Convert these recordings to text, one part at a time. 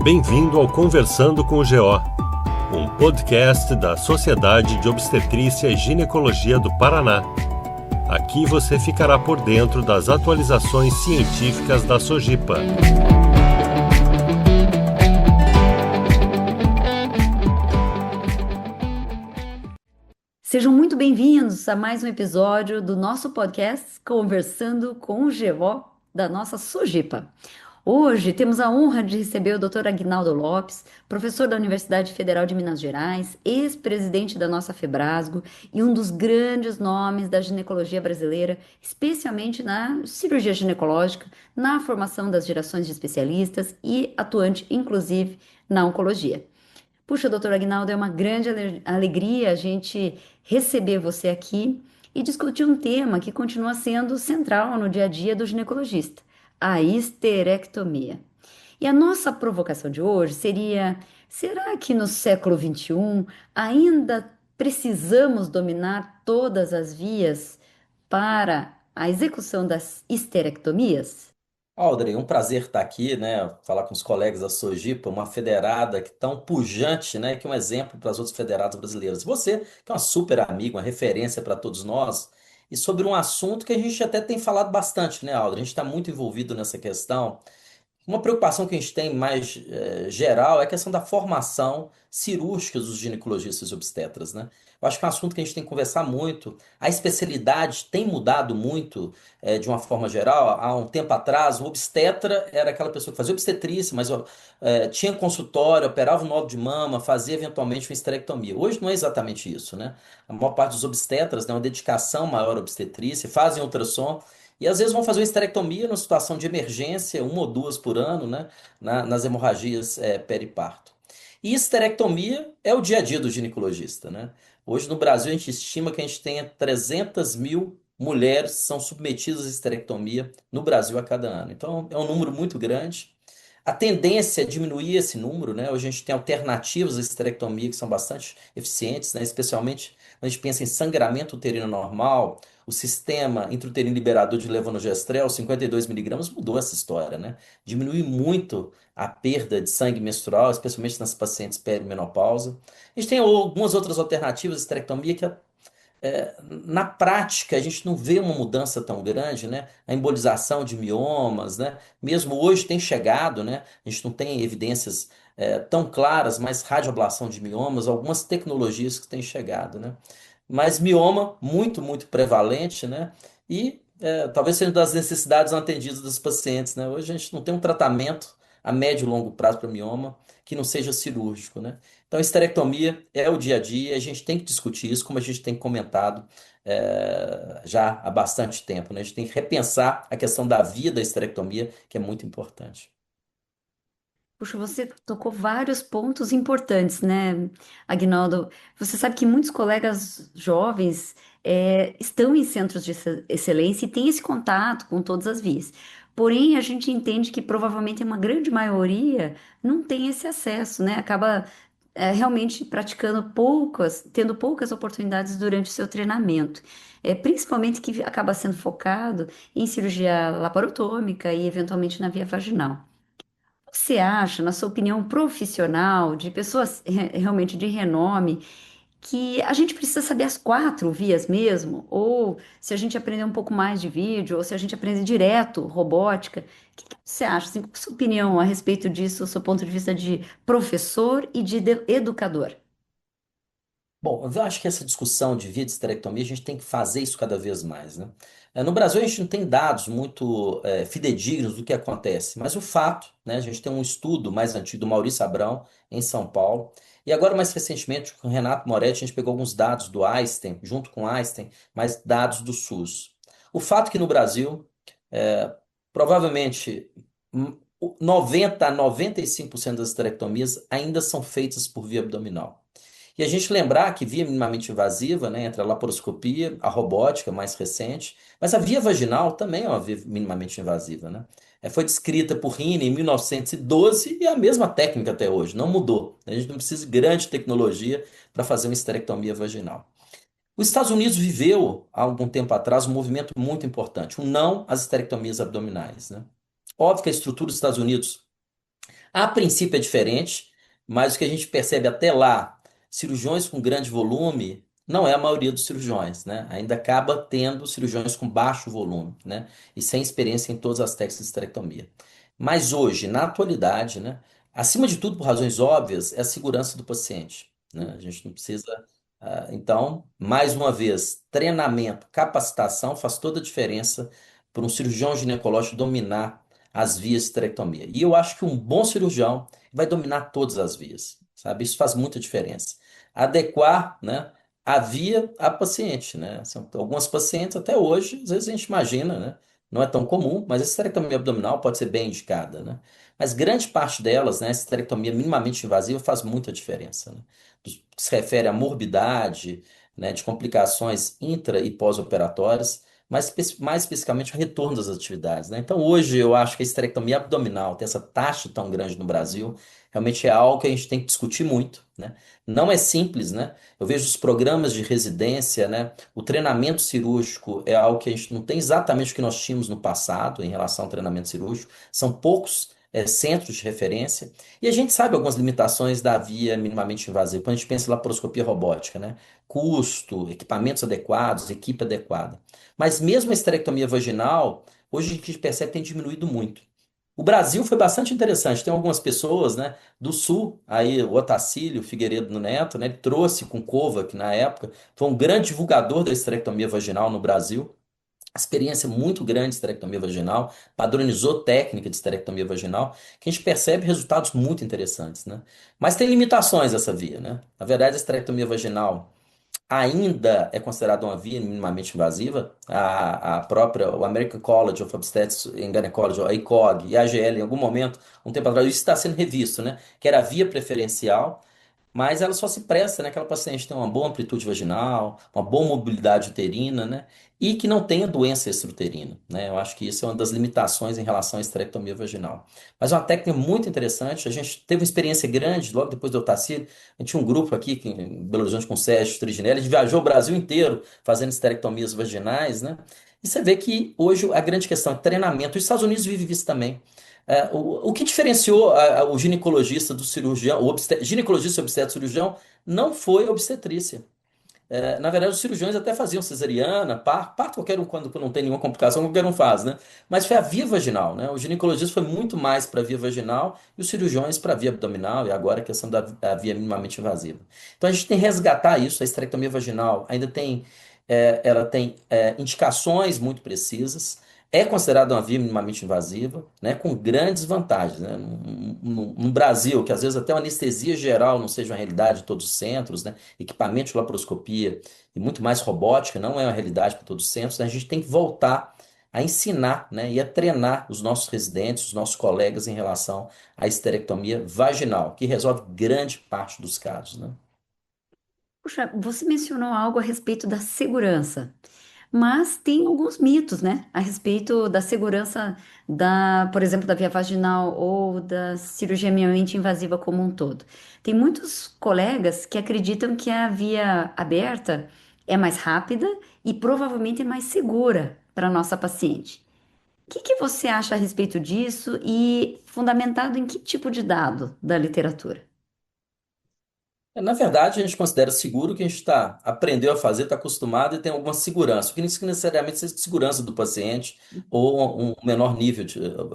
Bem-vindo ao Conversando com o GO, um podcast da Sociedade de Obstetrícia e Ginecologia do Paraná. Aqui você ficará por dentro das atualizações científicas da SOGIPA. Sejam muito bem-vindos a mais um episódio do nosso podcast Conversando com o GO da nossa SOGIPA. Hoje temos a honra de receber o Dr. Aguinaldo Lopes, professor da Universidade Federal de Minas Gerais, ex-presidente da nossa Febrasgo e um dos grandes nomes da ginecologia brasileira, especialmente na cirurgia ginecológica, na formação das gerações de especialistas e atuante, inclusive, na oncologia. Puxa, doutor Aguinaldo, é uma grande alegria a gente receber você aqui e discutir um tema que continua sendo central no dia a dia do ginecologista, a histerectomia. E a nossa provocação de hoje seria: será que no século XXI ainda precisamos dominar todas as vias para a execução das histerectomias? Audrey, um prazer estar aqui, né? Falar com os colegas da Sojipa, uma federada que tão pujante, né? Que é um exemplo para as outras federadas brasileiras. Você, que é uma super amiga, uma referência para todos nós, e sobre um assunto que a gente até tem falado bastante, né, Audrey? A gente está muito envolvido nessa questão. Uma preocupação que a gente tem mais geral é a questão da formação cirúrgica dos ginecologistas e obstetras, né? Eu acho que é um assunto que a gente tem que conversar muito. A especialidade tem mudado muito de uma forma geral. Há um tempo atrás, o obstetra era aquela pessoa que fazia obstetrícia, mas tinha consultório, operava o nódulo de mama, fazia eventualmente uma esterectomia. Hoje não é exatamente isso, né? A maior parte dos obstetras tem uma dedicação maior à obstetrícia, fazem ultrassom. E às vezes vão fazer uma esterectomia numa situação de emergência, uma ou duas por ano, né, nas hemorragias periparto. E esterectomia é o dia a dia do ginecologista, né? Hoje no Brasil a gente estima que a gente tenha 300 mil mulheres que são submetidas à esterectomia no Brasil a cada ano. Então é um número muito grande. A tendência é diminuir esse número, né? Hoje a gente tem alternativas à esterectomia que são bastante eficientes, né? Especialmente quando a gente pensa em sangramento uterino normal, o sistema intrauterino liberador de levonorgestrel, 52 miligramas, mudou essa história, né? Diminui muito a perda de sangue menstrual, especialmente nas pacientes perimenopausa. A gente tem algumas outras alternativas à esterectomia que na prática, a gente não vê uma mudança tão grande, né? A embolização de miomas, né? Mesmo hoje tem chegado, né? A gente não tem evidências tão claras, mas radioablação de miomas, algumas tecnologias que têm chegado, né? Mas mioma muito, muito prevalente, né? E talvez seja uma das necessidades não atendidas dos pacientes, né? Hoje a gente não tem um tratamento a médio e longo prazo para mioma que não seja cirúrgico, né? Então, esterectomia é o dia a dia, a gente tem que discutir isso, como a gente tem comentado já há bastante tempo, né? A gente tem que repensar a questão da via da esterectomia, que é muito importante. Puxa, você tocou vários pontos importantes, né, Aguinaldo? Você sabe que muitos colegas jovens estão em centros de excelência e têm esse contato com todas as vias. Porém, a gente entende que provavelmente uma grande maioria não tem esse acesso, né? Acaba realmente praticando tendo poucas oportunidades durante o seu treinamento. Principalmente que acaba sendo focado em cirurgia laparotômica e eventualmente na via vaginal. Você acha, na sua opinião profissional, de pessoas realmente de renome, que a gente precisa saber as quatro vias mesmo? Ou se a gente aprender um pouco mais de vídeo, ou se a gente aprender direto robótica? O que você acha? Assim, qual a sua opinião a respeito disso, do seu ponto de vista de professor e de educador? Bom, eu acho que essa discussão de via de esterectomia, a gente tem que fazer isso cada vez mais, né? No Brasil, a gente não tem dados muito fidedignos do que acontece, mas o fato, né? A gente tem um estudo mais antigo do Maurício Abrão, em São Paulo, e agora, mais recentemente, com o Renato Moretti, a gente pegou alguns dados do Einstein, junto com o Einstein, mais dados do SUS. O fato é que no Brasil, é, provavelmente, 90 a 95% das esterectomias ainda são feitas por via abdominal. E a gente lembrar que via minimamente invasiva, né, entre a laparoscopia, a robótica mais recente, mas a via vaginal também é uma via minimamente invasiva, né? Foi descrita por Rini em 1912 e é a mesma técnica até hoje, não mudou. A gente não precisa de grande tecnologia para fazer uma esterectomia vaginal. Os Estados Unidos viveu, há algum tempo atrás, um movimento muito importante, um não às esterectomias abdominais, né? Óbvio que a estrutura dos Estados Unidos A princípio é diferente, mas o que a gente percebe até lá, cirurgiões com grande volume, não é a maioria dos cirurgiões, né? Ainda acaba tendo cirurgiões com baixo volume, né? E sem experiência em todas as técnicas de esterectomia. Mas hoje, na atualidade, né? Acima de tudo, por razões óbvias, é a segurança do paciente, né? A gente não precisa. Então, mais uma vez, treinamento, capacitação faz toda a diferença para um cirurgião ginecológico dominar as vias de esterectomia. E eu acho que um bom cirurgião vai dominar todas as vias, sabe? Isso faz muita diferença. Adequar, né, a via à paciente, né? São algumas pacientes até hoje, às vezes a gente imagina, né? Não é tão comum, mas a esterectomia abdominal pode ser bem indicada, né? Mas grande parte delas, né, a esterectomia minimamente invasiva faz muita diferença, né? Do que se refere à morbidade, né, de complicações intra e pós-operatórias, mais especificamente o retorno das atividades, né? Então, hoje, eu acho que a esterectomia abdominal ter essa taxa tão grande no Brasil, realmente é algo que a gente tem que discutir muito, né? Não é simples, né? Eu vejo os programas de residência, né? O treinamento cirúrgico é algo que a gente não tem exatamente o que nós tínhamos no passado em relação ao treinamento cirúrgico. São poucos, centros de referência. E a gente sabe algumas limitações da via minimamente invasiva. Quando a gente pensa em laparoscopia robótica, né? Custo, equipamentos adequados, equipe adequada. Mas mesmo a esterectomia vaginal, hoje a gente percebe que tem diminuído muito. O Brasil foi bastante interessante. Tem algumas pessoas, né, do sul, aí o Otacílio Figueiredo Neto, né, ele trouxe com Kovac na época, foi um grande divulgador da esterectomia vaginal no Brasil. Experiência muito grande de esterectomia vaginal, padronizou técnica de esterectomia vaginal, que a gente percebe resultados muito interessantes, né? Mas tem limitações essa via, né? Na verdade, a esterectomia vaginal ainda é considerada uma via minimamente invasiva. A própria, o American College of Obstetrics and Gynecology, a ICOG e a AGL, em algum momento, um tempo atrás, isso está sendo revisto, né? Que era a via preferencial, mas ela só se presta, né? Aquela paciente tem uma boa amplitude vaginal, uma boa mobilidade uterina, né? E que não tenha doença extrauterina, né? Eu acho que isso é uma das limitações em relação à esterectomia vaginal. Mas é uma técnica muito interessante. A gente teve uma experiência grande logo depois do Otacílio. A gente tinha um grupo aqui em Belo Horizonte com o Sérgio Triginelli. A gente viajou o Brasil inteiro fazendo esterectomias vaginais, né? E você vê que hoje a grande questão é treinamento. Os Estados Unidos vivem isso também. O que diferenciou o ginecologista do cirurgião, ginecologista e obstetra cirurgião, não foi a obstetrícia. Na verdade, os cirurgiões até faziam cesariana, parto qualquer um, quando não tem nenhuma complicação, qualquer um faz, né? Mas foi a via vaginal, né? O ginecologista foi muito mais para a via vaginal e os cirurgiões para a via abdominal e agora a questão da via minimamente invasiva. Então a gente tem que resgatar isso, a esterectomia vaginal ainda tem, ela tem indicações muito precisas, é considerada uma via minimamente invasiva, né, com grandes vantagens, né? No Brasil, que às vezes até uma anestesia geral não seja uma realidade de todos os centros, né? Equipamento de laparoscopia e muito mais robótica não é uma realidade para todos os centros, né? A gente tem que voltar a ensinar, né, e a treinar os nossos residentes, os nossos colegas em relação à esterectomia vaginal, que resolve grande parte dos casos, né? Puxa, você mencionou algo a respeito da segurança, mas tem alguns mitos, né, a respeito da segurança da, por exemplo, da via vaginal ou da cirurgia minimamente invasiva como um todo. Tem muitos colegas que acreditam que a via aberta é mais rápida e provavelmente é mais segura para a nossa paciente. O que que você acha a respeito disso e fundamentado em que tipo de dado da literatura? Na verdade, a gente considera seguro o que a gente aprendeu a fazer, está acostumado e tem alguma segurança. O que não necessariamente seja segurança do paciente ou um menor nível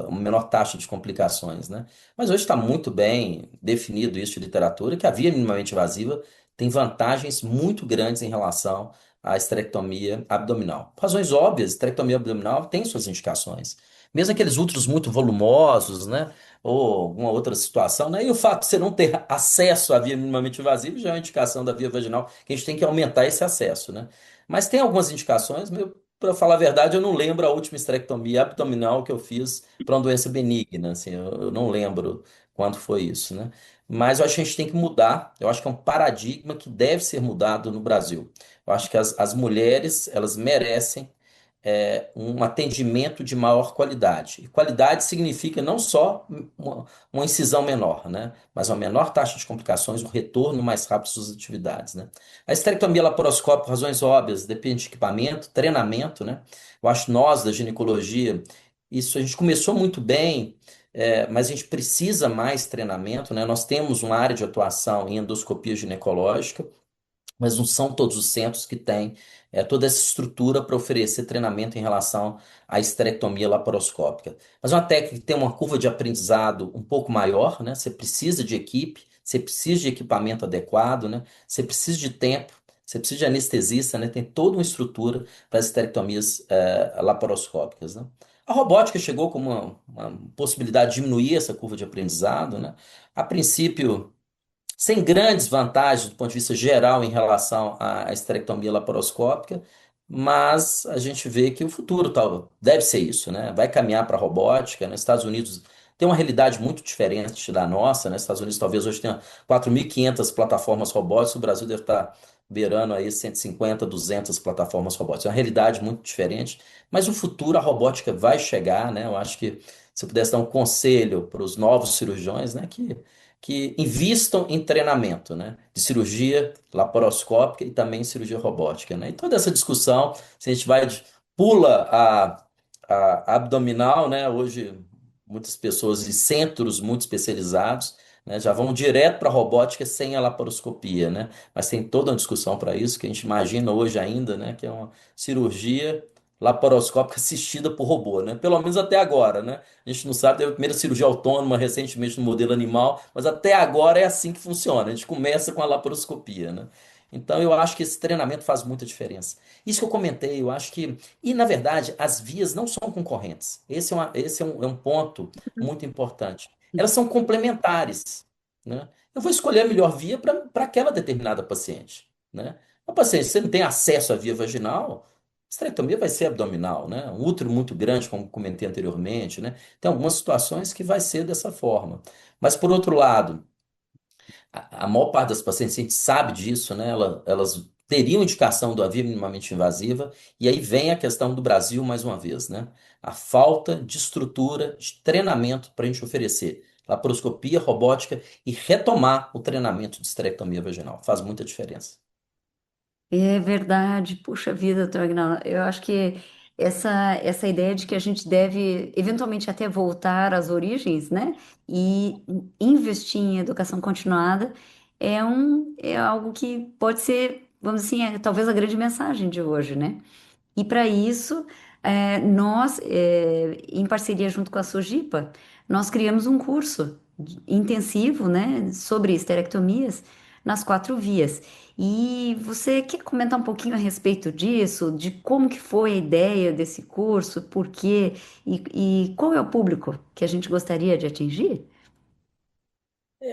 uma menor taxa de complicações, né? Mas hoje está muito bem definido isso de literatura, que a via minimamente invasiva tem vantagens muito grandes em relação à esterectomia abdominal. Por razões óbvias, a esterectomia abdominal tem suas indicações. Mesmo aqueles úteros muito volumosos, né? Ou alguma outra situação, né? E o fato de você não ter acesso à via minimamente invasiva já é uma indicação da via vaginal, que a gente tem que aumentar esse acesso, né? Mas tem algumas indicações, para falar a verdade, eu não lembro a última esterectomia abdominal que eu fiz para uma doença benigna, assim, eu não lembro quando foi isso, né? Mas eu acho que a gente tem que mudar, eu acho que é um paradigma que deve ser mudado no Brasil. Eu acho que as mulheres, elas merecem um atendimento de maior qualidade. E qualidade significa não só uma incisão menor, né? Mas uma menor taxa de complicações, um retorno mais rápido às suas atividades, né? A esterectomia laparoscópica, por razões óbvias, depende de equipamento, treinamento, né? Eu acho nós, da ginecologia, isso a gente começou muito bem, mas a gente precisa mais treinamento, né? Nós temos uma área de atuação em endoscopia ginecológica, mas não são todos os centros que têm toda essa estrutura para oferecer treinamento em relação à esterectomia laparoscópica. Mas é uma técnica que tem uma curva de aprendizado um pouco maior, né? Você precisa de equipe, você precisa de equipamento adequado, né? Você precisa de tempo, você precisa de anestesista, né? Tem toda uma estrutura para as esterectomias laparoscópicas, né? A robótica chegou como uma possibilidade de diminuir essa curva de aprendizado, né? A princípio sem grandes vantagens do ponto de vista geral em relação à esterectomia laparoscópica, mas a gente vê que o futuro deve ser isso, né? Vai caminhar para a robótica. Nos Estados Unidos tem uma realidade muito diferente da nossa, né? Nos Estados Unidos talvez hoje tenha 4.500 plataformas robóticas, o Brasil deve estar beirando aí 150, 200 plataformas robóticas. É uma realidade muito diferente, mas o futuro, a robótica vai chegar, né? Eu acho que se eu pudesse dar um conselho para os novos cirurgiões, né, que invistam em treinamento, né, de cirurgia laparoscópica e também cirurgia robótica, né? E toda essa discussão, se a gente pula a abdominal, né? Hoje muitas pessoas de centros muito especializados, né, já vão direto para a robótica sem a laparoscopia, né? Mas tem toda uma discussão para isso que a gente imagina hoje ainda, né, que é uma cirurgia laparoscópica assistida por robô, né? Pelo menos até agora, né? A gente não sabe, teve a primeira cirurgia autônoma recentemente no modelo animal, mas até agora é assim que funciona. A gente começa com a laparoscopia, né? Então eu acho que esse treinamento faz muita diferença. Isso que eu comentei, eu acho que. E na verdade, as vias não são concorrentes. Esse é um ponto muito importante. Elas são complementares, né? Eu vou escolher a melhor via para aquela determinada paciente, né? A paciente, se você não tem acesso à via vaginal, esterectomia vai ser abdominal, né? Um útero muito grande, como comentei anteriormente, né? Tem algumas situações que vai ser dessa forma. Mas, por outro lado, a maior parte das pacientes, a gente sabe disso, né? Elas teriam indicação do via minimamente invasiva, e aí vem a questão do Brasil mais uma vez, né? A falta de estrutura, de treinamento para a gente oferecer laparoscopia robótica e retomar o treinamento de esterectomia vaginal. Faz muita diferença. É verdade, puxa vida, doutor Agnaldo. Eu acho que essa ideia de que a gente deve eventualmente até voltar às origens, né? E investir em educação continuada é algo que pode ser, vamos dizer assim, talvez a grande mensagem de hoje, né? E para isso, nós, em parceria junto com a Sojipa, nós criamos um curso intensivo, né, sobre esterectomias nas 4 vias. E você quer comentar um pouquinho a respeito disso, de como que foi a ideia desse curso, por quê e qual é o público que a gente gostaria de atingir?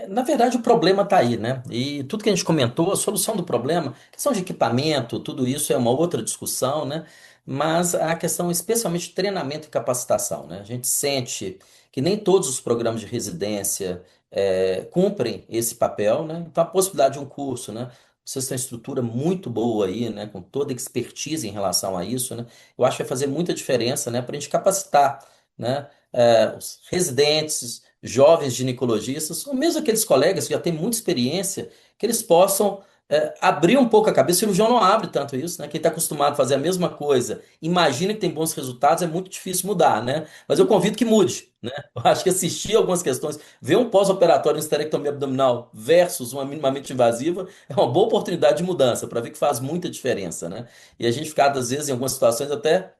Na verdade, o problema está aí, né? E tudo que a gente comentou, a solução do problema, questão de equipamento, tudo isso é uma outra discussão, né? Mas a questão, especialmente de treinamento e capacitação, né? A gente sente que nem todos os programas de residência cumprem esse papel, né? Então, a possibilidade de um curso, né? Vocês têm uma estrutura muito boa aí, né? Com toda a expertise em relação a isso, né? Eu acho que vai fazer muita diferença, né? Para a gente capacitar, né? Os residentes, jovens ginecologistas, ou mesmo aqueles colegas que já têm muita experiência, que eles possam abrir um pouco a cabeça. O cirurgião não abre tanto isso, né? Quem está acostumado a fazer a mesma coisa, imagina que tem bons resultados, é muito difícil mudar, né? Mas eu convido que mude, né? Eu acho que assistir algumas questões, ver um pós-operatório em esterectomia abdominal versus uma minimamente invasiva é uma boa oportunidade de mudança, para ver que faz muita diferença, né? E a gente ficar, às vezes, em algumas situações, até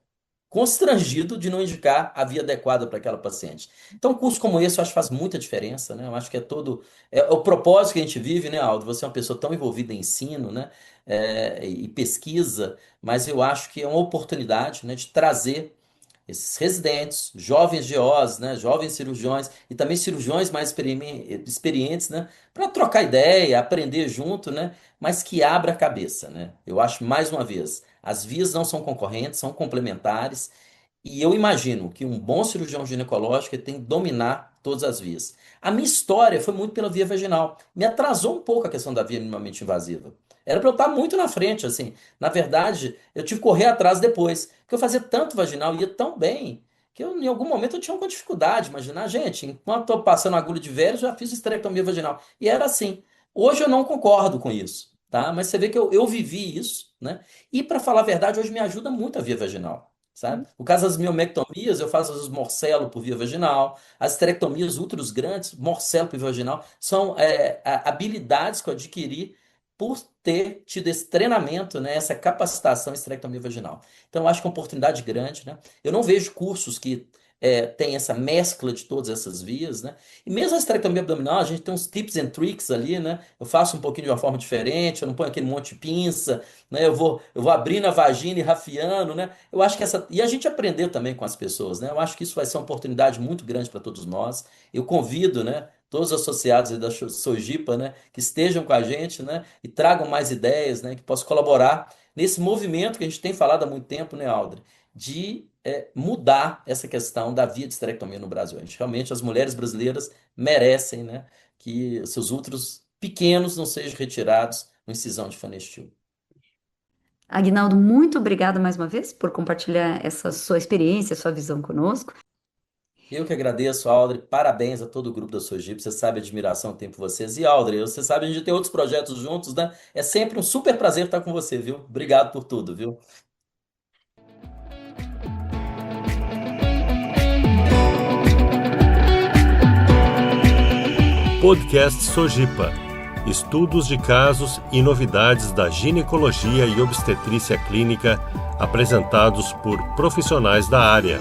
constrangido de não indicar a via adequada para aquela paciente. Então, um curso como esse eu acho que faz muita diferença, né? Eu acho que é o propósito que a gente vive, né, Aldo? Você é uma pessoa tão envolvida em ensino, né? E pesquisa, mas eu acho que é uma oportunidade, né, de trazer esses residentes, jovens GOs, né, jovens cirurgiões e também cirurgiões mais experientes, né, para trocar ideia, aprender junto, né, mas que abra a cabeça, né. Eu acho, mais uma vez, as vias não são concorrentes, são complementares, e eu imagino que um bom cirurgião ginecológico ele tem que dominar todas as vias. A minha história foi muito pela via vaginal. Me atrasou um pouco a questão da via minimamente invasiva. Era para eu estar muito na frente, assim. Na verdade, eu tive que correr atrás depois. Porque eu fazia tanto vaginal, ia tão bem, que em algum momento eu tinha uma dificuldade. Imaginar, gente, enquanto estou passando agulha de velho, já fiz esterectomia vaginal. E era assim. Hoje eu não concordo com isso, tá? Mas você vê que eu vivi isso, né? E para falar a verdade, hoje me ajuda muito a via vaginal. sabe? No caso das miomectomias, eu faço às vezes morcelo por via vaginal. As esterectomias úteros grandes, morcelo por via vaginal, são habilidades que eu adquiri por ter tido esse treinamento, né, essa capacitação em esterectomia vaginal. Então, eu acho que é uma oportunidade grande, né? Eu não vejo cursos que têm essa mescla de todas essas vias, né? E mesmo a esterectomia abdominal, a gente tem uns tips and tricks ali, né? Eu faço um pouquinho de uma forma diferente, eu não ponho aquele monte de pinça, né? Eu vou abrindo a vagina e rafiando, né? Eu acho que essa. E a gente aprender também com as pessoas, né? Eu acho que isso vai ser uma oportunidade muito grande para todos nós. Eu convido, né? Todos os associados aí da Sojipa, né? Que estejam com a gente, né? E tragam mais ideias, né? Que possam colaborar nesse movimento que a gente tem falado há muito tempo, né, Aldri? De mudar essa questão da via de esterectomia no Brasil. A gente, realmente, as mulheres brasileiras merecem, né? Que seus úteros pequenos não sejam retirados com incisão de Fanestil. Aguinaldo, muito obrigada mais uma vez por compartilhar essa sua experiência, sua visão conosco. Eu que agradeço, Aldri. Parabéns a todo o grupo da Sojipa. Você sabe a admiração que tem por vocês. E, Aldri, você sabe, a gente tem outros projetos juntos, né? É sempre um super prazer estar com você, viu? Obrigado por tudo, viu? Podcast Sojipa. Estudos de casos e novidades da ginecologia e obstetrícia clínica apresentados por profissionais da área.